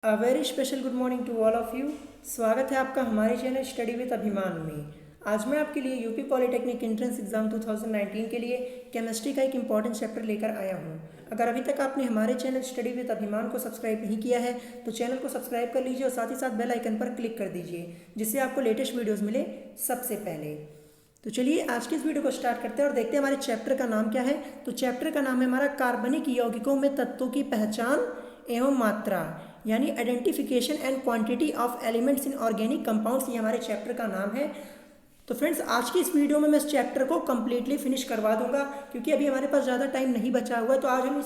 A very special good morning to all of you. स्वागत है आपका हमारे चैनल स्टडी विद अभिमान में। आज मैं आपके लिए यूपी पॉलिटेक्निक एंट्रेंस एग्जाम 2019 के लिए केमिस्ट्री का एक इंपॉर्टेंट चैप्टर लेकर आया हूँ। अगर अभी तक आपने हमारे चैनल स्टडी विद अभिमान को सब्सक्राइब नहीं किया है तो चैनल को सब्सक्राइब कर लीजिए और साथ ही साथ बेल आइकन पर क्लिक कर दीजिए जिससे आपको लेटेस्ट वीडियोज़ मिले सबसे पहले। तो चलिए आज की इस वीडियो को स्टार्ट करते हैं और देखते हैं हमारे चैप्टर का नाम क्या है। तो चैप्टर का नाम है हमारा कार्बनिक यौगिकों में तत्वों की पहचान एवं मात्रा, यानी identification and quantity of elements in organic compounds. ये हमारे चैप्टर का नाम है। तो फ्रेंड्स आज की इस वीडियो में मैं इस चैप्टर को कम्प्लीटली फिनिश करवा दूंगा क्योंकि अभी हमारे पास ज़्यादा टाइम नहीं बचा हुआ है। तो आज हम इस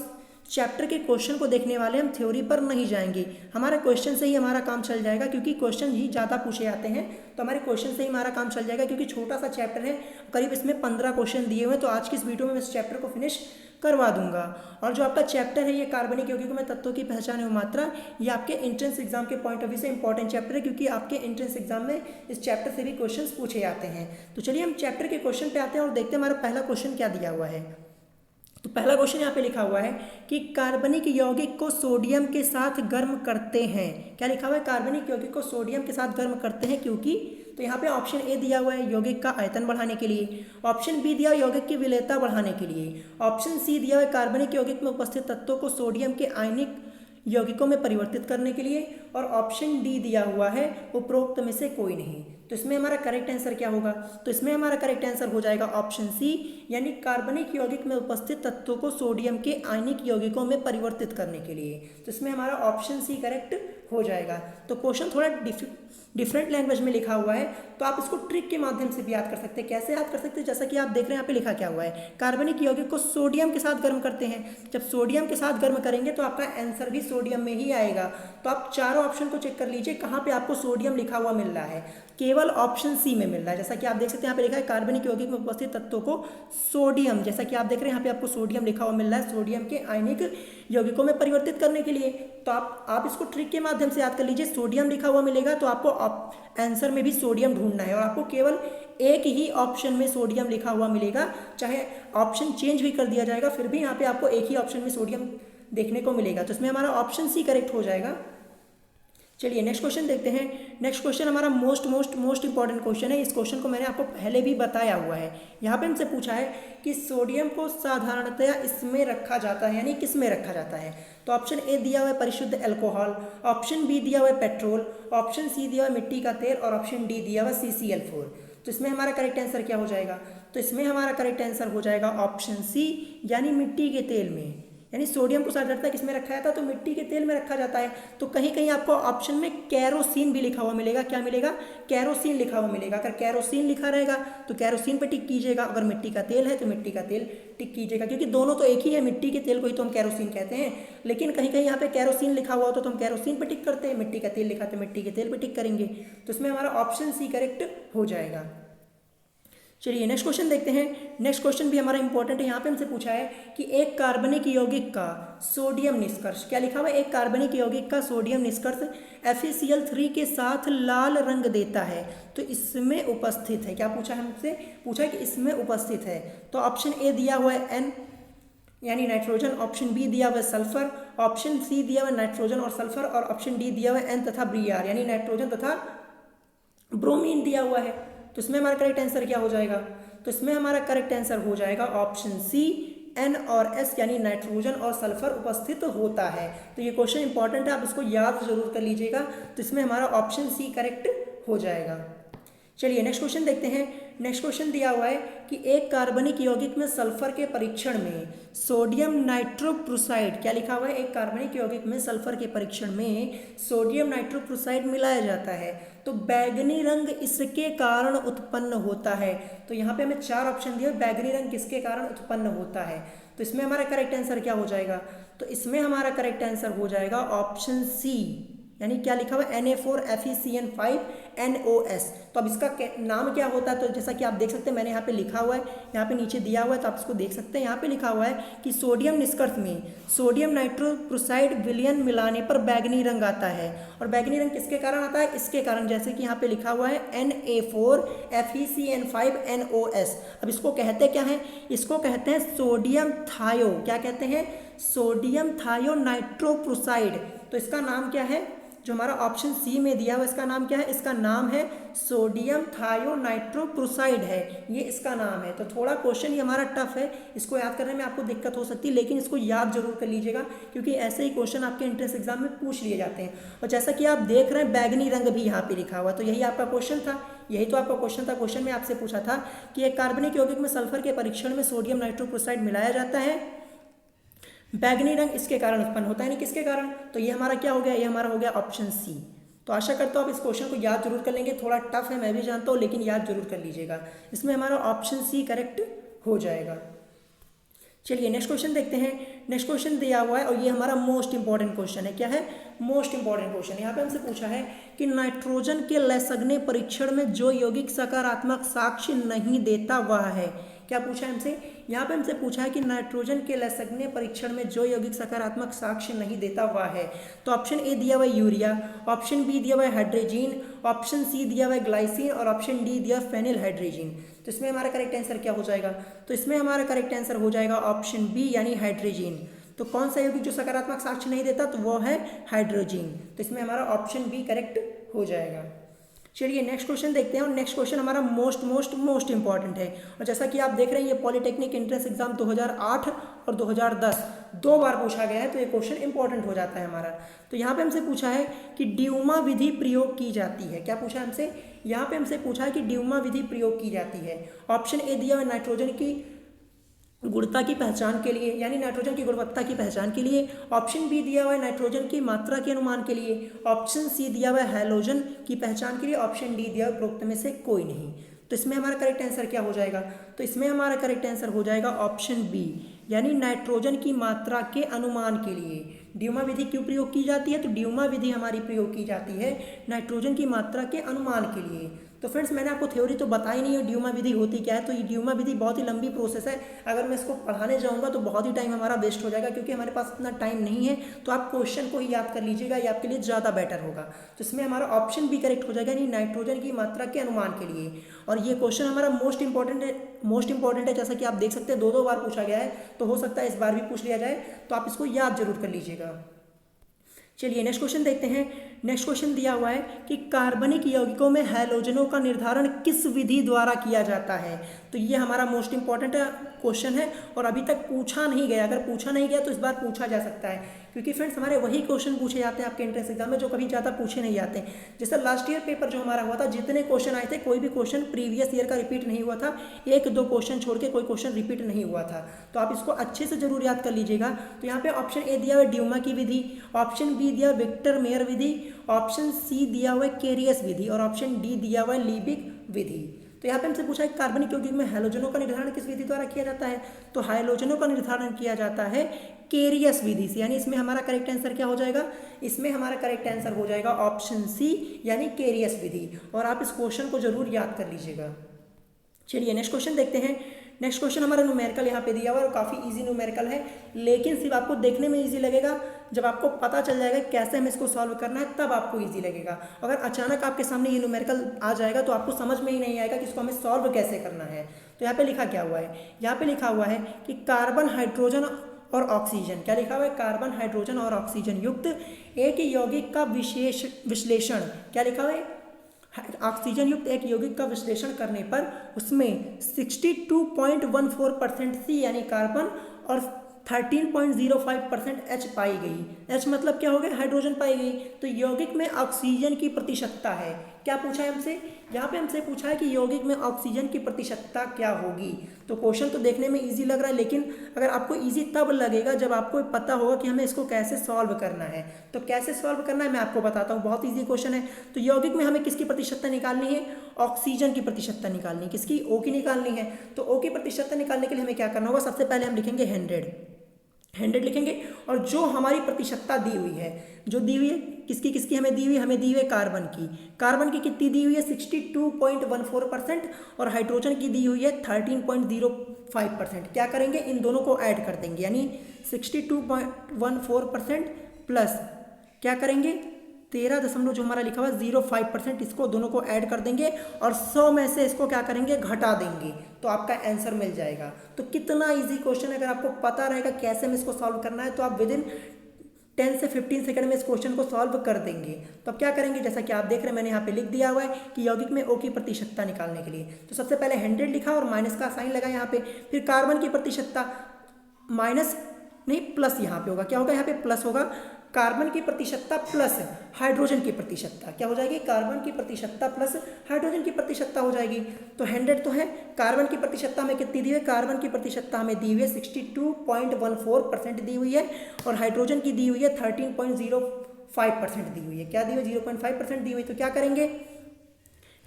चैप्टर के क्वेश्चन को देखने वाले, हम थ्योरी पर नहीं जाएंगे। हमारा क्वेश्चन से ही हमारा काम चल जाएगा क्योंकि क्वेश्चन ही ज़्यादा पूछे जाते हैं। तो हमारे क्वेश्चन से ही हमारा काम चल जाएगा क्योंकि छोटा सा चैप्टर है, करीब इसमें 15 क्वेश्चन दिए हुए हैं। तो आज की इस वीडियो में मैं इस चैप्टर को फिनिश करवा दूंगा। और जो आपका चैप्टर है ये कार्बनिक यौगिकों में तत्वों की पहचान एवं मात्रा, ये आपके एंट्रेंस एग्जाम के पॉइंट ऑफ व्यू से इंपॉर्टेंट चैप्टर है क्योंकि आपके एंट्रेंस एग्जाम में इस चैप्टर से भी क्वेश्चंस पूछे जाते हैं। तो चलिए हम चैप्टर के क्वेश्चन पे आते हैं और देखते हैं हमारा पहला क्वेश्चन क्या दिया हुआ है। तो पहला क्वेश्चन यहाँ पे लिखा हुआ है कि कार्बनिक यौगिक को सोडियम के साथ गर्म करते हैं। क्या लिखा हुआ है? कार्बनिक यौगिक को सोडियम के साथ गर्म करते हैं क्योंकि। तो यहाँ पे ऑप्शन ए दिया हुआ है यौगिक का आयतन बढ़ाने के लिए, ऑप्शन बी दिया हुआ यौगिक की विलेयता बढ़ाने के लिए, ऑप्शन सी दिया हुआ है कार्बनिक यौगिक में उपस्थित तत्वों को सोडियम के आयनिक यौगिकों में परिवर्तित करने के लिए, और ऑप्शन डी दिया हुआ है उपरोक्त में से कोई नहीं। तो इसमें हमारा करेक्ट आंसर क्या होगा? तो इसमें हमारा करेक्ट आंसर हो जाएगा ऑप्शन सी, यानी कार्बनिक यौगिक में उपस्थित तत्वों को सोडियम के आयनिक यौगिकों में परिवर्तित करने के लिए। तो इसमें हमारा ऑप्शन सी करेक्ट हो जाएगा। तो क्वेश्चन थोड़ा डिफरेंट लैंग्वेज में लिखा हुआ है, तो आप इसको ट्रिक के माध्यम से भी याद कर सकते हैं। कैसे याद कर सकते हैं? जैसा कि आप देख रहे हैं यहाँ पे लिखा क्या हुआ है, कार्बनिक यौगिक को सोडियम के साथ गर्म करते हैं। जब सोडियम के साथ गर्म करेंगे तो आपका आंसर भी सोडियम में ही आएगा। तो आप चारों ऑप्शन को चेक कर लीजिए कहाँ पे आपको सोडियम लिखा हुआ मिल रहा है। केवल ऑप्शन सी में मिल रहा है। जैसा कि आप देख सकते हैं यहाँ पे लिखा है कार्बनिक यौगिक में उपस्थित तत्वों को सोडियम, जैसा कि आप देख रहे हैं यहाँ पे आपको सोडियम लिखा हुआ मिल रहा है, सोडियम के आयनिक यौगिकों में परिवर्तित करने के लिए। तो आप इसको ट्रिक के माध्यम से याद कर लीजिए। सोडियम लिखा हुआ मिलेगा तो आपको आंसर में भी सोडियम ढूंढना है और आपको केवल एक ही ऑप्शन में सोडियम लिखा हुआ मिलेगा। चाहे ऑप्शन चेंज भी कर दिया जाएगा फिर भी यहाँ पे आपको एक ही ऑप्शन में सोडियम देखने को मिलेगा। तो इसमें हमारा ऑप्शन सी करेक्ट हो जाएगा। चलिए नेक्स्ट क्वेश्चन देखते हैं। नेक्स्ट क्वेश्चन हमारा मोस्ट इंपॉर्टेंट क्वेश्चन है। इस क्वेश्चन को मैंने आपको पहले भी बताया हुआ है। यहाँ पे हमसे पूछा है कि सोडियम को साधारणतया इसमें रखा जाता है, यानी किस में रखा जाता है। तो ऑप्शन ए दिया हुआ है परिशुद्ध एल्कोहल, ऑप्शन बी दिया हुआ है पेट्रोल, ऑप्शन सी दिया हुआ है मिट्टी का तेल और ऑप्शन डी दिया हुआ है CCl4। तो इसमें हमारा करेक्ट आंसर क्या हो जाएगा? तो इसमें हमारा करेक्ट आंसर हो जाएगा ऑप्शन सी, यानी मिट्टी के तेल में। यानी सोडियम को साधारणतः किसमें रखा जाता है? तो मिट्टी के तेल में रखा जाता है। तो कहीं कहीं आपको ऑप्शन में कैरोसिन भी लिखा हुआ मिलेगा। क्या मिलेगा? कैरोसिन लिखा हुआ मिलेगा। अगर कैरोसिन लिखा रहेगा तो कैरोसिन पे टिक कीजिएगा, अगर मिट्टी का तेल है तो मिट्टी का तेल टिक कीजिएगा, क्योंकि दोनों तो एक ही है। मिट्टी के तेल को ही तो हम कैरोसिन कहते हैं, लेकिन कहीं कहीं यहाँ पे कैरोसिन लिखा हुआ हो तो हम कैरोसिन पे टिक करते हैं, मिट्टी का तेल लिखा तो मिट्टी के तेल पे टिक करेंगे। तो इसमें हमारा ऑप्शन सी करेक्ट हो जाएगा। चलिए नेक्स्ट क्वेश्चन देखते हैं। नेक्स्ट क्वेश्चन भी हमारा इंपॉर्टेंट है। यहाँ पे हमसे पूछा है कि एक कार्बनिक यौगिक का सोडियम निष्कर्ष, क्या लिखा हुआ है? एक कार्बनिक यौगिक का सोडियम निष्कर्ष FeCl3 के साथ लाल रंग देता है तो इसमें उपस्थित है। क्या पूछा है हमसे? पूछा है कि इसमें उपस्थित है। तो ऑप्शन ए दिया हुआ है N यानी नाइट्रोजन, ऑप्शन बी दिया हुआ है सल्फर, ऑप्शन सी दिया हुआ है नाइट्रोजन और सल्फर, और ऑप्शन डी दिया हुआ है N तथा Br यानी नाइट्रोजन तथा ब्रोमीन दिया हुआ है। तो इसमें हमारा करेक्ट आंसर क्या हो जाएगा? तो इसमें हमारा करेक्ट आंसर हो जाएगा ऑप्शन सी, N और S यानी नाइट्रोजन और सल्फर उपस्थित होता है। तो ये क्वेश्चन इंपॉर्टेंट है, आप इसको याद जरूर कर लीजिएगा। तो इसमें हमारा ऑप्शन सी करेक्ट हो जाएगा। चलिए नेक्स्ट क्वेश्चन देखते हैं। नेक्स्ट क्वेश्चन दिया हुआ है कि एक कार्बनिक यौगिक में सल्फर के परीक्षण में सोडियम नाइट्रोक्लोराइड, क्या लिखा हुआ है? एक कार्बनिक यौगिक में सल्फर के परीक्षण में सोडियम नाइट्रोक्लोराइड मिलाया जाता है तो बैगनी रंग इसके कारण उत्पन्न होता है। तो यहाँ पे हमें चार ऑप्शन दिए, बैगनी रंग किसके कारण उत्पन्न होता है। तो इसमें हमारा करेक्ट आंसर क्या हो जाएगा? तो इसमें हमारा करेक्ट आंसर हो जाएगा ऑप्शन सी, यानी क्या लिखा हुआ है? Na4FeCN5NOS। तो अब इसका नाम क्या होता है? तो जैसा कि आप देख सकते हैं मैंने यहाँ पे लिखा हुआ है, यहाँ पे नीचे दिया हुआ है तो आप इसको देख सकते हैं। यहाँ पे लिखा हुआ है कि सोडियम निष्कर्ष में सोडियम नाइट्रोक्लोराइड विलयन मिलाने पर बैगनी रंग आता है। और बैगनी रंग किसके कारण आता है? इसके कारण, जैसे कि यहाँ पे लिखा हुआ है Na4FeCN5NOS। अब इसको कहते क्या है? इसको कहते हैं सोडियम थायो, क्या कहते हैं? सोडियम थायो नाइट्रोक्लोराइड। तो इसका नाम क्या है? जो हमारा ऑप्शन सी में दिया हुआ इसका नाम क्या है, इसका नाम है सोडियम थायोनाइट्रोक्लोराइड है, ये इसका नाम है। तो थोड़ा क्वेश्चन ये हमारा टफ है, इसको याद करने में आपको दिक्कत हो सकती है, लेकिन इसको याद जरूर कर लीजिएगा क्योंकि ऐसे ही क्वेश्चन आपके एंट्रेंस एग्जाम में पूछ लिए जाते हैं। और जैसा कि आप देख रहे हैं बैगनी रंग भी यहाँ पे लिखा हुआ, तो यही आपका क्वेश्चन था, यही तो आपका क्वेश्चन था। क्वेश्चन में आपसे पूछा था कि एक कार्बनिक यौगिक में सल्फर के परीक्षण में सोडियम नाइट्रोक्लोराइड मिलाया जाता है, बैगनी रंग इसके कारण उत्पन्न होता है, नहीं किसके कारण, तो ये हमारा क्या हो गया, ये हमारा हो गया ऑप्शन सी। तो आशा करता हूँ आप इस क्वेश्चन को याद जरूर कर लेंगे, थोड़ा टफ है मैं भी जानता हूँ, लेकिन याद जरूर कर लीजिएगा, इसमें हमारा ऑप्शन सी करेक्ट हो जाएगा। चलिए नेक्स्ट क्वेश्चन देखते हैं। नेक्स्ट क्वेश्चन दिया हुआ है और ये हमारा मोस्ट इंपॉर्टेंट क्वेश्चन है। क्या है, मोस्ट इंपॉर्टेंट क्वेश्चन। यहाँ पे हमसे पूछा है कि नाइट्रोजन के लैसग्ने परीक्षण में जो यौगिक सकारात्मक साक्ष्य नहीं देता वह है। क्या पूछा है हमसे, यहाँ पे हमसे पूछा है कि नाइट्रोजन के लैसग्ने परीक्षण में जो यौगिक सकारात्मक साक्ष्य नहीं देता वह है। तो ऑप्शन ए दिया हुआ है यूरिया, ऑप्शन बी दिया हुआ है हाइड्रोजीन, ऑप्शन सी दिया हुआ है ग्लाइसिन और ऑप्शन डी दिया फेनिल हाइड्रोजीन। तो इसमें हमारा करेक्ट आंसर क्या हो जाएगा, तो इसमें हमारा करेक्ट आंसर हो जाएगा ऑप्शन बी यानी हाइड्रोजीन। तो कौन सा यौगिक जो सकारात्मक साक्ष्य नहीं देता, तो वो है हाइड्रोजीन। तो इसमें हमारा ऑप्शन बी करेक्ट हो जाएगा। चलिए नेक्स्ट क्वेश्चन देखते हैं और नेक्स्ट क्वेश्चन हमारा मोस्ट इंपॉर्टेंट है। और जैसा कि आप देख रहे हैं ये पॉलिटेक्निक एंट्रेंस एग्जाम 2008 और 2010 दो बार पूछा गया है, तो ये क्वेश्चन इंपॉर्टेंट हो जाता है हमारा। तो यहाँ पे हमसे पूछा है कि ड्यूमा विधि प्रयोग की जाती है। क्या पूछा है हमसे, यहाँ पे हमसे पूछा है कि ड्यूमा विधि प्रयोग की जाती है। ऑप्शन ए दिया हुआ नाइट्रोजन की गुणता की पहचान के लिए, यानी नाइट्रोजन की गुणवत्ता की पहचान के लिए। ऑप्शन बी दिया हुआ है नाइट्रोजन की मात्रा के अनुमान के लिए। ऑप्शन सी दिया हुआ है हैलोजन की पहचान के लिए। ऑप्शन डी दिया हुआ उपरोक्त में से कोई नहीं। तो इसमें हमारा करेक्ट आंसर क्या हो जाएगा, तो इसमें हमारा करेक्ट आंसर हो जाएगा ऑप्शन बी यानी नाइट्रोजन की मात्रा के अनुमान के लिए। ड्यूमा विधि क्यों प्रयोग की जाती है, तो ड्यूमा विधि हमारी प्रयोग की जाती है नाइट्रोजन की मात्रा के अनुमान के लिए। तो फ्रेंड्स मैंने आपको थ्योरी तो बताई नहीं है ड्यूमा विधि होती क्या है। तो ये ड्यूमा विधि बहुत ही लंबी प्रोसेस है, अगर मैं इसको पढ़ाने जाऊंगा तो बहुत ही टाइम हमारा वेस्ट हो जाएगा, क्योंकि हमारे पास इतना टाइम नहीं है। तो आप क्वेश्चन को ही याद कर लीजिएगा, ये आपके लिए ज़्यादा बेटर होगा। तो इसमें हमारा ऑप्शन भी करेक्ट हो जाएगा, यानी नाइट्रोजन की मात्रा के अनुमान के लिए। और ये क्वेश्चन हमारा मोस्ट इंपॉर्टेंट है, जैसा कि आप देख सकते हैं दो बार पूछा गया है, तो हो सकता है इस बार भी पूछ लिया जाए, तो आप इसको याद जरूर कर लीजिएगा। चलिए नेक्स्ट क्वेश्चन देखते हैं। नेक्स्ट क्वेश्चन दिया हुआ है कि कार्बनिक यौगिकों में हैलोजनों का निर्धारण किस विधि द्वारा किया जाता है। तो ये हमारा मोस्ट इंपॉर्टेंट क्वेश्चन है और अभी तक पूछा नहीं गया। अगर पूछा नहीं गया तो इस बार पूछा जा सकता है, क्योंकि फ्रेंड्स हमारे वही क्वेश्चन पूछे जाते हैं आपके एंट्रेंस एग्जाम में जो कभी ज़्यादा पूछे नहीं जाते। जैसे लास्ट ईयर पेपर जो हमारा हुआ था, जितने क्वेश्चन आए थे कोई भी क्वेश्चन प्रीवियस ईयर का रिपीट नहीं हुआ था, एक दो क्वेश्चन छोड़ के कोई क्वेश्चन रिपीट नहीं हुआ था। तो आप इसको अच्छे से जरूर याद कर लीजिएगा। तो यहाँ पे ऑप्शन ए दिया हुआ ड्यूमा की विधि, ऑप्शन बी दिया विक्टर मेयर विधि, ऑप्शन सी दिया हुआ केरियस विधि और ऑप्शन डी दिया हुआ लीबिक विधि। तो यहाँ पे हमसे पूछा है कार्बनिक यौगिक में हैलोजनों का निर्धारण किस विधि द्वारा किया जाता है। तो हैलोजनों का निर्धारण किया जाता है केरियस विधि से, यानी इसमें हमारा करेक्ट आंसर क्या हो जाएगा, इसमें हमारा करेक्ट आंसर हो जाएगा ऑप्शन सी यानी केरियस विधि। और आप इस क्वेश्चन को जरूर याद कर लीजिएगा। चलिए नेक्स्ट क्वेश्चन देखते हैं। नेक्स्ट क्वेश्चन हमारा न्यूमेरिकल यहाँ पे दिया हुआ है और काफ़ी इजी न्यूमेरिकल है, लेकिन सिर्फ आपको देखने में इजी लगेगा, जब आपको पता चल जाएगा कैसे हमें इसको सॉल्व करना है तब आपको इजी लगेगा। अगर अचानक आपके सामने ये न्यूमेरिकल आ जाएगा तो आपको समझ में ही नहीं आएगा कि इसको हमें सॉल्व कैसे करना है। तो यहाँ पे लिखा क्या हुआ है, यहाँ पे लिखा हुआ है कि कार्बन हाइड्रोजन और ऑक्सीजन, क्या लिखा हुआ है, कार्बन हाइड्रोजन और ऑक्सीजन युक्त एक यौगिक का विशेष विश्लेषण, क्या लिखा हुआ है, ऑक्सीजन युक्त एक यौगिक का विश्लेषण करने पर उसमें 62.14% सी यानी कार्बन और 13.05% H पाई गई। H मतलब क्या हो गया, हाइड्रोजन पाई गई। तो यौगिक में ऑक्सीजन की प्रतिशतता है, क्या पूछा है हमसे, यहाँ पे हमसे पूछा है कि यौगिक में ऑक्सीजन की प्रतिशतता क्या होगी। तो क्वेश्चन तो देखने में इजी लग रहा है, लेकिन अगर आपको इजी तब लगेगा जब आपको पता होगा कि हमें इसको कैसे सॉल्व करना है। तो कैसे सॉल्व करना है मैं आपको बताता हूँ, बहुत इजी क्वेश्चन है। तो यौगिक में हमें किसकी प्रतिशतता निकालनी है, ऑक्सीजन की प्रतिशतता निकालनी है, किसकी, O की निकालनी है। तो O की प्रतिशतता निकालने के लिए हमें क्या करना होगा, सबसे पहले हम लिखेंगे 100 लिखेंगे, और जो हमारी प्रतिशतता दी हुई है, जो दी हुई है किसकी किसकी हमें दी हुई है कार्बन की कितनी दी हुई है 62.14% और हाइड्रोजन की दी हुई है 13.05%। क्या करेंगे, इन दोनों को ऐड कर देंगे, यानी 62.14% प्लस क्या करेंगे 13 जो हमारा लिखा हुआ 0.5%, इसको दोनों को ऐड कर देंगे और 100 में से इसको क्या करेंगे, घटा देंगे, तो आपका आंसर मिल जाएगा। तो कितना इजी क्वेश्चन है, अगर आपको पता रहेगा कैसे हमें इसको सॉल्व करना है तो आप विदिन 10 से 15 सेकंड में इस क्वेश्चन को सॉल्व कर देंगे। तो अब क्या करेंगे, जैसा कि आप देख रहे हैं मैंने यहाँ पे लिख दिया हुआ है कि यौगिक में O की प्रतिशतता निकालने के लिए तो सबसे पहले 100 लिखा और माइनस का साइन लगा यहाँ पे, फिर कार्बन की प्रतिशतता माइनस नहीं प्लस यहाँ पे होगा, क्या होगा यहाँ पे प्लस होगा, कार्बन की प्रतिशतता प्लस हाइड्रोजन की प्रतिशतता क्या हो जाएगी, कार्बन की प्रतिशतता प्लस हाइड्रोजन की प्रतिशतता हो जाएगी। तो 100 तो है, कार्बन की प्रतिशतता हमें कितनी दी हुई है, कार्बन की प्रतिशतता हमें दी हुई है 62.14% दी हुई है और हाइड्रोजन की दी हुई है 13.05% दी हुई है, क्या दी हुई 0.5% दी हुई। तो क्या करेंगे,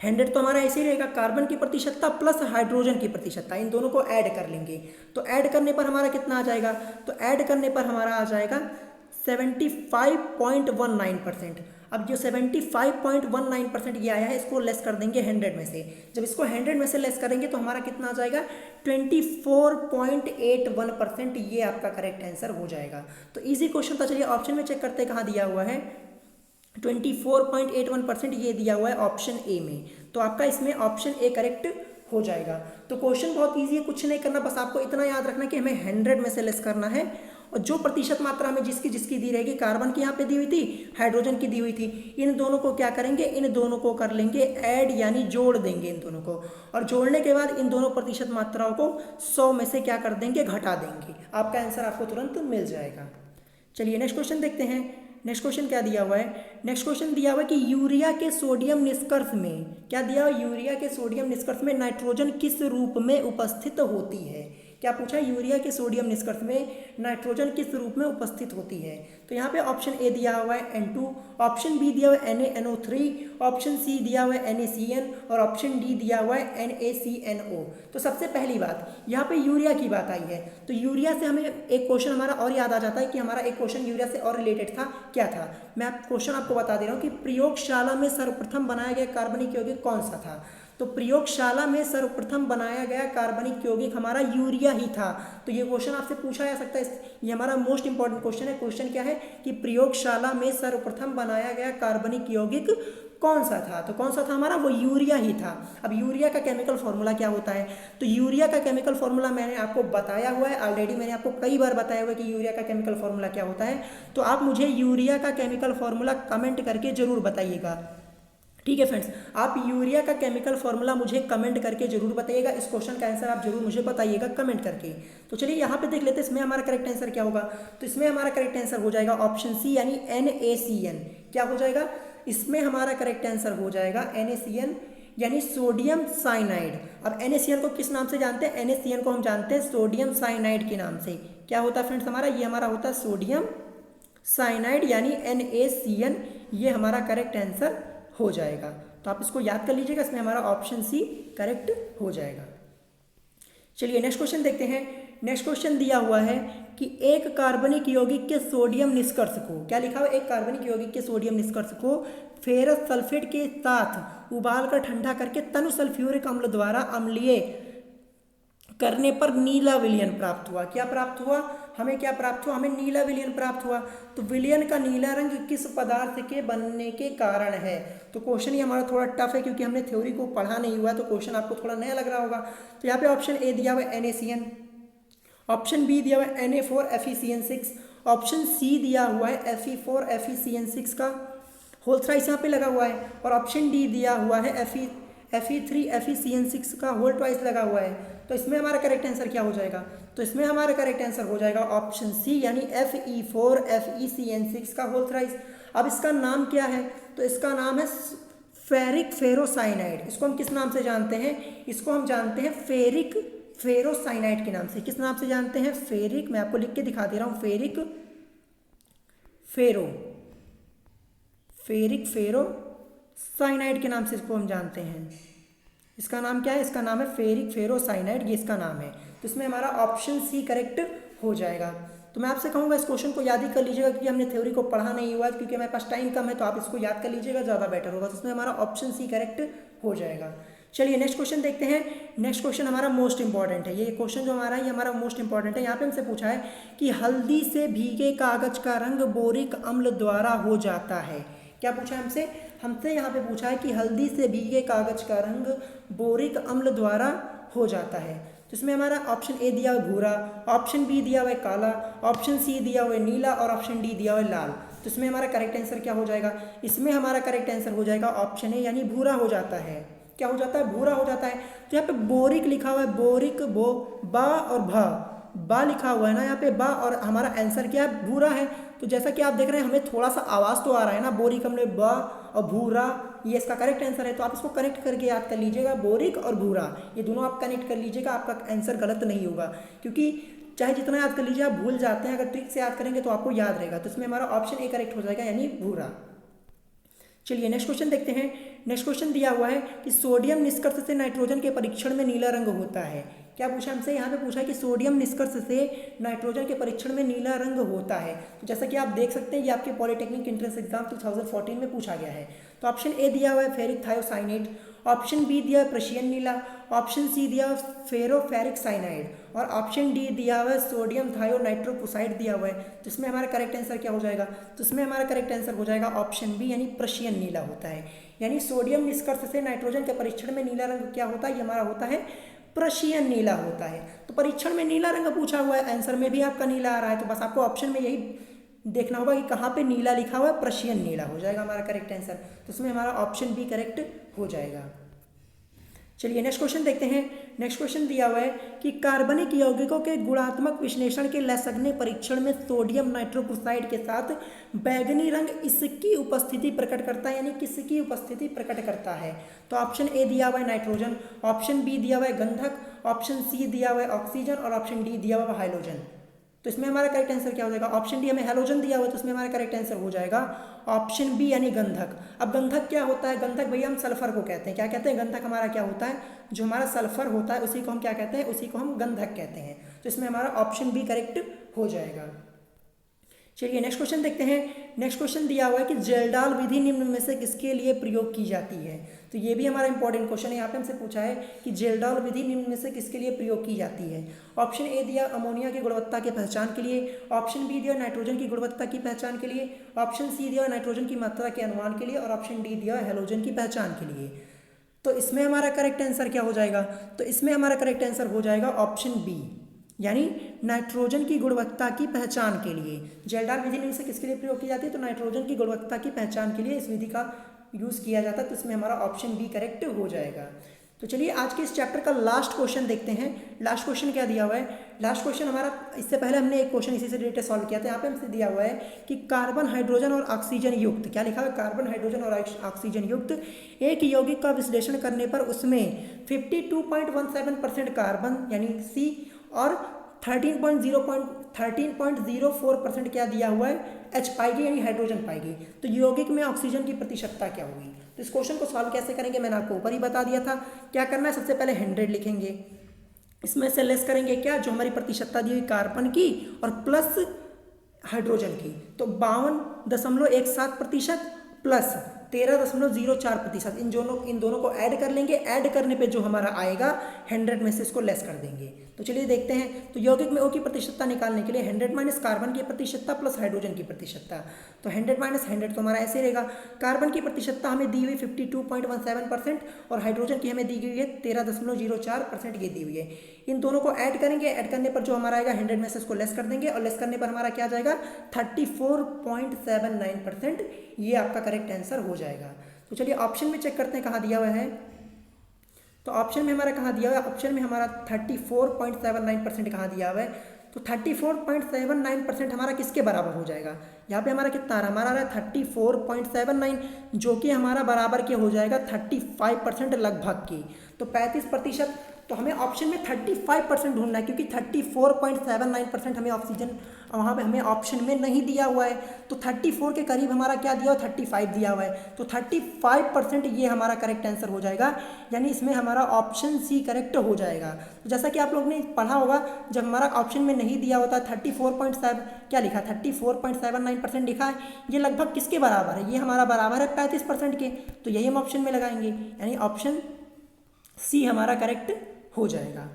100 तो हमारा ऐसे ही रहेगा, कार्बन की प्रतिशतता प्लस हाइड्रोजन की प्रतिशतता, इन दोनों को ऐड कर लेंगे। तो ऐड करने पर हमारा कितना आ जाएगा, तो ऐड करने पर हमारा आ जाएगा 75.19%। अब जो 75.19% ये आया है इसको लेस कर देंगे 100 में से, जब इसको 100 में से लेस करेंगे तो हमारा कितना आ जाएगा 24.81%, ये आपका करेक्ट आंसर हो जाएगा। तो इजी क्वेश्चन था, चलिए ऑप्शन में चेक करते हैं कहाँ दिया हुआ है, 24.81% ये दिया हुआ है ऑप्शन ए में, तो आपका इसमें ऑप्शन ए करेक्ट हो जाएगा। तो क्वेश्चन बहुत इजी है, कुछ नहीं करना, बस आपको इतना याद रखना कि हमें 100 में से लेस करना है और जो प्रतिशत मात्रा हमें जिसकी जिसकी दी रहेगी, कार्बन की यहाँ पे दी हुई थी, हाइड्रोजन की दी हुई थी, इन दोनों को क्या करेंगे, इन दोनों को कर लेंगे ऐड, यानी जोड़ देंगे इन दोनों को, और जोड़ने के बाद इन दोनों प्रतिशत मात्राओं को 100 में से क्या कर देंगे, घटा देंगे, आपका आंसर आपको तुरंत मिल जाएगा। चलिए नेक्स्ट क्वेश्चन देखते हैं। नेक्स्ट क्वेश्चन क्या दिया हुआ है, नेक्स्ट क्वेश्चन दिया हुआ है कि यूरिया के सोडियम निष्कर्ष में, क्या दिया हुआ है, यूरिया के सोडियम निष्कर्ष में नाइट्रोजन किस रूप में उपस्थित होती है। क्या पूछा है, यूरिया के सोडियम निष्कर्ष में नाइट्रोजन किस रूप में उपस्थित होती है। तो यहाँ पे ऑप्शन ए दिया हुआ है N2, ऑप्शन बी दिया हुआ है NaNO3, ऑप्शन सी दिया हुआ है NaCN और ऑप्शन डी दिया हुआ है NaCNO। तो सबसे पहली बात यहाँ पे यूरिया की बात आई है, तो यूरिया से हमें एक क्वेश्चन हमारा और याद आ जाता है कि हमारा एक क्वेश्चन यूरिया से और रिलेटेड था, क्या था, मैं क्वेश्चन आपको बता दे रहा हूँ कि प्रयोगशाला में सर्वप्रथम बनाया गया कार्बनिक यौगिक कौन सा था। तो प्रयोगशाला में सर्वप्रथम बनाया गया कार्बनिक यौगिक हमारा यूरिया ही था। तो ये क्वेश्चन आपसे पूछा जा सकता है, ये हमारा मोस्ट इंपॉर्टेंट क्वेश्चन है। क्वेश्चन क्या है कि प्रयोगशाला में सर्वप्रथम बनाया गया कार्बनिक यौगिक कौन सा था, तो कौन सा था हमारा, वो यूरिया ही था। अब यूरिया का केमिकल फॉर्मूला क्या होता है, तो यूरिया का केमिकल फॉर्मूला मैंने आपको बताया हुआ है ऑलरेडी, मैंने आपको कई बार बताया हुआ है कि यूरिया का केमिकल फॉर्मूला क्या होता है। तो आप मुझे यूरिया का केमिकल फॉर्मूला कमेंट करके जरूर बताइएगा, ठीक है फ्रेंड्स, आप यूरिया का केमिकल फॉर्मूला मुझे कमेंट करके जरूर बताइएगा, इस क्वेश्चन का आंसर आप जरूर मुझे बताइएगा कमेंट करके। तो चलिए यहाँ पे देख लेते हैं इसमें हमारा करेक्ट आंसर क्या होगा। तो इसमें हमारा करेक्ट आंसर हो जाएगा ऑप्शन सी, यानी NaCN। क्या हो जाएगा, इसमें हमारा करेक्ट आंसर हो जाएगा NaCN, यानी सोडियम साइनाइड। अब NaCN को किस नाम से जानते हैं, NaCN को हम जानते हैं सोडियम साइनाइड के नाम से। क्या होता है फ्रेंड्स हमारा, ये हमारा होता है सोडियम साइनाइड, यानी NaCN, ये हमारा करेक्ट आंसर हो जाएगा। तो आप इसको याद कर लीजिएगा, इसमें हमारा ऑप्शन सी करेक्ट हो जाएगा। चलिए नेक्स्ट क्वेश्चन देखते हैं। नेक्स्ट क्वेश्चन दिया हुआ है कि एक कार्बनिक यौगिक के सोडियम निष्कर्ष को, क्या लिखा हुआ है, एक कार्बनिक यौगिक के सोडियम निष्कर्ष को फेरस सल्फेट के साथ उबाल कर ठंडा करके तनु सल्फ्यूरिक अम्ल द्वारा अम्लीय करने पर नीला विलयन प्राप्त हुआ। क्या प्राप्त हुआ, हमें क्या प्राप्त हुआ, हमें नीला विलयन प्राप्त हुआ। तो विलयन का नीला रंग किस पदार्थ के बनने के कारण है। तो क्वेश्चन ही हमारा थोड़ा टफ है क्योंकि हमने थ्योरी को पढ़ा नहीं हुआ, तो क्वेश्चन आपको थोड़ा नया लग रहा होगा। तो यहाँ पे ऑप्शन ए दिया हुआ है NaCN, ऑप्शन बी दिया हुआ है Na4FeCN6, ऑप्शन सी दिया हुआ है Fe4FeCN6 का होल थ्राइस यहाँ पे लगा हुआ है, और ऑप्शन डी दिया हुआ है Fe3FeCN6 का होल ट्वाइस लगा हुआ है। तो इसमें हमारा करेक्ट आंसर क्या हो जाएगा, तो इसमें हमारा करेक्ट आंसर हो जाएगा ऑप्शन सी, यानी Fe4FeCN6 का होल थ्राइस। अब इसका नाम क्या है, तो इसका नाम है फेरिक फेरोसाइनाइड। इसको हम किस नाम से जानते हैं, इसको हम जानते हैं फेरिक फेरोसाइनाइड के नाम से। किस नाम से जानते हैं, फेरिक, मैं आपको लिख के दिखा दे रहा हूँ, फेरिक फेरोसाइनाइड के नाम से इसको हम जानते हैं। इसका नाम क्या है, इसका नाम है फेरिक फेरोसाइनाइड, ये इसका नाम है। तो इसमें हमारा ऑप्शन सी करेक्ट हो जाएगा। तो मैं आपसे कहूँगा इस क्वेश्चन को याद ही कर लीजिएगा क्योंकि हमने थ्योरी को पढ़ा नहीं हुआ, क्योंकि हमारे पास टाइम कम है, तो आप इसको याद कर लीजिएगा, ज़्यादा बेटर होगा। तो इसमें हमारा ऑप्शन सी करेक्ट हो जाएगा। चलिए नेक्स्ट क्वेश्चन देखते हैं। नेक्स्ट क्वेश्चन हमारा मोस्ट इंपॉर्टेंट है, ये क्वेश्चन जो हमारा ये हमारा मोस्ट इंपॉर्टेंट है। यहाँ पे हमसे पूछा है कि हल्दी से भीगे कागज का रंग बोरिक अम्ल द्वारा हो जाता है। क्या पूछा है हमसे यहाँ पे पूछा है कि हल्दी से भीगे कागज का रंग बोरिक अम्ल द्वारा हो जाता है। तो इसमें हमारा ऑप्शन ए दिया हुआ है भूरा, ऑप्शन बी दिया हुआ है काला, ऑप्शन सी दिया हुआ है नीला और ऑप्शन डी दिया हुआ है लाल। तो इसमें हमारा करेक्ट आंसर क्या हो जाएगा? इसमें हमारा करेक्ट आंसर हो जाएगा ऑप्शन ए यानी भूरा हो जाता है। क्या हो जाता है? भूरा हो जाता है। तो यहाँ पे बोरिक लिखा हुआ है, बोरिक बो बा और भा, बा लिखा हुआ है ना यहाँ पे बा, और हमारा आंसर क्या है? भूरा है। तो जैसा कि आप देख रहे हैं हमें थोड़ा सा आवाज़ तो आ रहा है ना, बोरिक हमने बा और भूरा, ये इसका करेक्ट आंसर है। तो आप इसको कनेक्ट करके याद कर लीजिएगा, बोरिक और भूरा ये दोनों आप कनेक्ट कर लीजिएगा, आपका आंसर गलत नहीं होगा। क्योंकि चाहे जितना याद कर लीजिए आप भूल जाते हैं, अगर ट्रिक से याद करेंगे तो आपको याद रहेगा। तो इसमें हमारा ऑप्शन ए करेक्ट हो जाएगा यानी भूरा। चलिए नेक्स्ट क्वेश्चन देखते हैं। नेक्स्ट क्वेश्चन दिया हुआ है कि सोडियम निष्कर्ष से नाइट्रोजन के परीक्षण में नीला रंग होता है। क्या पूछा हमसे? यहाँ पे पूछा है कि सोडियम निष्कर्ष से नाइट्रोजन के परीक्षण में नीला रंग होता है। तो जैसा कि आप देख सकते हैं ये आपके पॉलिटेक्निक एंट्रेंस एग्जाम 2014 में पूछा गया है। तो ऑप्शन ए दिया हुआ है फेरिक थायोसाइनेट, ऑप्शन बी दिया है प्रशियन नीला, ऑप्शन सी दिया हुआ है फेरोफेरिक साइनाइड और ऑप्शन डी दिया हुआ है सोडियम थायोनाइट्रोपुसाइड दिया हुआ है। तो इसमें हमारा करेक्ट आंसर क्या हो जाएगा? तो इसमें हमारा करेक्ट आंसर हो जाएगा ऑप्शन बी यानी प्रशियन नीला होता है। यानी सोडियम निष्कर्ष से नाइट्रोजन के परीक्षण में नीला रंग क्या होता है? ये हमारा होता है प्रशियन नीला होता है। तो परीक्षण में नीला रंग पूछा हुआ है, आंसर में भी आपका नीला आ रहा है, तो बस आपको ऑप्शन में यही देखना होगा कि कहाँ पे नीला लिखा हुआ है, प्रशियन नीला हो जाएगा हमारा करेक्ट आंसर। तो इसमें हमारा ऑप्शन बी करेक्ट हो जाएगा। चलिए नेक्स्ट क्वेश्चन देखते हैं। नेक्स्ट क्वेश्चन दिया हुआ है कि कार्बनिक यौगिकों के गुणात्मक विश्लेषण के लसगने परीक्षण में सोडियम नाइट्रोक्साइड के साथ बैंगनी रंग इसकी उपस्थिति प्रकट करता है, यानी किसकी उपस्थिति प्रकट करता है? तो ऑप्शन ए दिया हुआ है नाइट्रोजन, ऑप्शन बी दिया हुआ है गंधक, ऑप्शन सी दिया हुआ है ऑक्सीजन और ऑप्शन डी दिया हुआ है हाइड्रोजन। तो इसमें हमारा करेक्ट आंसर क्या हो जाएगा? ऑप्शन डी हमें हैलोजन दिया हुआ है, तो इसमें हमारा करेक्ट आंसर हो जाएगा ऑप्शन बी यानी गंधक। अब गंधक क्या होता है? गंधक भैया हम सल्फर को कहते हैं। क्या कहते हैं? गंधक हमारा क्या होता है? जो हमारा सल्फर होता है उसी को हम क्या कहते हैं? उसी को हम गंधक कहते हैं। तो इसमें हमारा ऑप्शन बी करेक्ट हो जाएगा। चलिए नेक्स्ट क्वेश्चन देखते हैं। नेक्स्ट क्वेश्चन दिया हुआ है कि जेल्डाल विधि निम्न में से किसके लिए प्रयोग की जाती है? तो ये भी हमारा इंपॉर्टेंट क्वेश्चन है। यहाँ पे हमसे पूछा है कि जेल्डाल विधि निम्न में से किसके लिए प्रयोग की जाती है? ऑप्शन ए दिया अमोनिया की गुणवत्ता के पहचान के लिए, ऑप्शन बी दिया नाइट्रोजन की गुणवत्ता की पहचान के लिए, ऑप्शन सी दिया नाइट्रोजन की मात्रा के अनुमान के लिए और ऑप्शन डी दिया हैलोजन की पहचान के लिए। तो इसमें हमारा करेक्ट आंसर क्या हो जाएगा? तो इसमें हमारा करेक्ट आंसर हो जाएगा ऑप्शन बी यानी नाइट्रोजन की गुणवत्ता की पहचान के लिए। जेल्डाल विधि निम्न से किसके लिए प्रयोग की जाती है? तो नाइट्रोजन की गुणवत्ता की पहचान के लिए इस विधि का यूज़ किया जाता है। तो इसमें हमारा ऑप्शन बी करेक्ट हो जाएगा। तो चलिए आज के इस चैप्टर का लास्ट क्वेश्चन देखते हैं। लास्ट क्वेश्चन क्या दिया हुआ है? लास्ट क्वेश्चन हमारा, इससे पहले हमने एक क्वेश्चन इसी से रिलेटेड सॉल्व किया था। यहाँ पे हमसे दिया हुआ है कि कार्बन हाइड्रोजन और ऑक्सीजन युक्त, क्या लिखा हुआ है? कार्बन हाइड्रोजन और ऑक्सीजन युक्त एक यौगिक का विश्लेषण करने पर उसमें 52.17% कार्बन यानी सी और 13.04% क्या दिया हुआ है? H पाएगी यानी हाइड्रोजन पाएगी। तो यौगिक में ऑक्सीजन की प्रतिशतता क्या होगी? तो इस क्वेश्चन को सॉल्व कैसे करेंगे मैंने आपको ऊपर ही बता दिया था। क्या करना है? सबसे पहले 100 लिखेंगे, इसमें से लेस करेंगे क्या? जो हमारी प्रतिशतता दी हुई कार्बन की और प्लस हाइड्रोजन की, तो 52.17% प्लस 13.04%, इन दोनों को ऐड कर लेंगे। ऐड करने पे जो हमारा आएगा 100 में से इसको लेस कर देंगे। तो चलिए देखते हैं। तो यौगिक में O की प्रतिशतता निकालने के लिए 100 माइनस कार्बन की प्रतिशतता प्लस हाइड्रोजन की प्रतिशतता, तो 100 माइनस 100 तो हमारा ऐसे रहेगा। कार्बन की प्रतिशतता हमें दी हुई 52.17% और हाइड्रोजन की हमें दी हुई है 13.04% ये दी हुई है। इन दोनों को ऐड करेंगे। ऐड करने पर जो हमारा आएगा 100 में से इसको लेस कर देंगे और लेस करने पर हमारा क्या जाएगा? 34.79%। ये आपका करेक्ट आंसर हो जाएगा। तो चलिए ऑप्शन में चेक करते हैं कहाँ दिया हुआ है। तो ऑप्शन में हमारा कहाँ दिया हुआ है? ऑप्शन में हमारा 34.79% कहाँ दिया हुआ है? तो 34.79% हमारा किसके बराबर हो जाएगा? यहाँ पे हमारा कितना आ रहा है? हमारा आ रहा है 34.79, जो कि हमारा बराबर के हो जाएगा 35% लगभग की। तो 35%, तो हमें ऑप्शन में 35% ढूंढना है, क्योंकि 34.79% हमें ऑक्सीजन वहाँ पे हमें ऑप्शन में नहीं दिया हुआ है। तो 34 के करीब हमारा क्या दिया हुआ? 35 दिया हुआ है। तो 35% ये हमारा करेक्ट आंसर हो जाएगा, यानी इसमें हमारा ऑप्शन सी करेक्ट हो जाएगा। तो जैसा कि आप लोग ने पढ़ा होगा, जब हमारा ऑप्शन में नहीं दिया होता 34.7 क्या लिखा? 34.79% लिखा है। ये लगभग किसके बराबर है? ये हमारा बराबर है 35% के। तो यही हम ऑप्शन में लगाएंगे, यानी ऑप्शन सी हमारा करेक्ट हो जाएगा।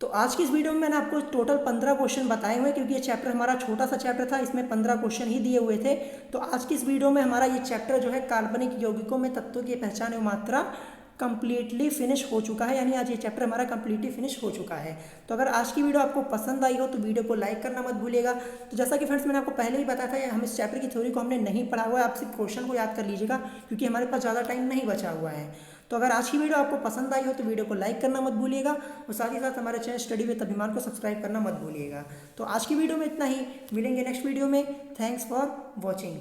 तो आज की इस वीडियो में मैंने आपको टोटल 15 क्वेश्चन बताए हुए, क्योंकि ये चैप्टर हमारा छोटा सा चैप्टर था, इसमें 15 क्वेश्चन ही दिए हुए थे। तो आज की इस वीडियो में हमारा ये चैप्टर जो है कार्बनिक यौगिकों में तत्वों की पहचान एवं मात्रा कंप्लीटली फिनिश हो चुका है, यानी आज ये चैप्टर हमारा कंप्लीटली फिनिश हो चुका है। तो अगर आज की वीडियो आपको पसंद आई हो तो वीडियो को लाइक करना मत भूलिएगा। तो जैसा कि फ्रेंड्स मैंने आपको पहले ही बताया था, हम इस चैप्टर की थ्योरी को हमने नहीं पढ़ा हुआ है, आप सिर्फ क्वेश्चन को याद कर लीजिएगा क्योंकि हमारे पास ज़्यादा टाइम नहीं बचा हुआ है। तो अगर आज की वीडियो आपको पसंद आई हो तो वीडियो को लाइक करना मत भूलिएगा और साथ ही साथ हमारे चैनल स्टडी विद अभिमान को सब्सक्राइब करना मत भूलिएगा। तो आज की वीडियो में इतना ही, मिलेंगे नेक्स्ट वीडियो में। Thanks for watching.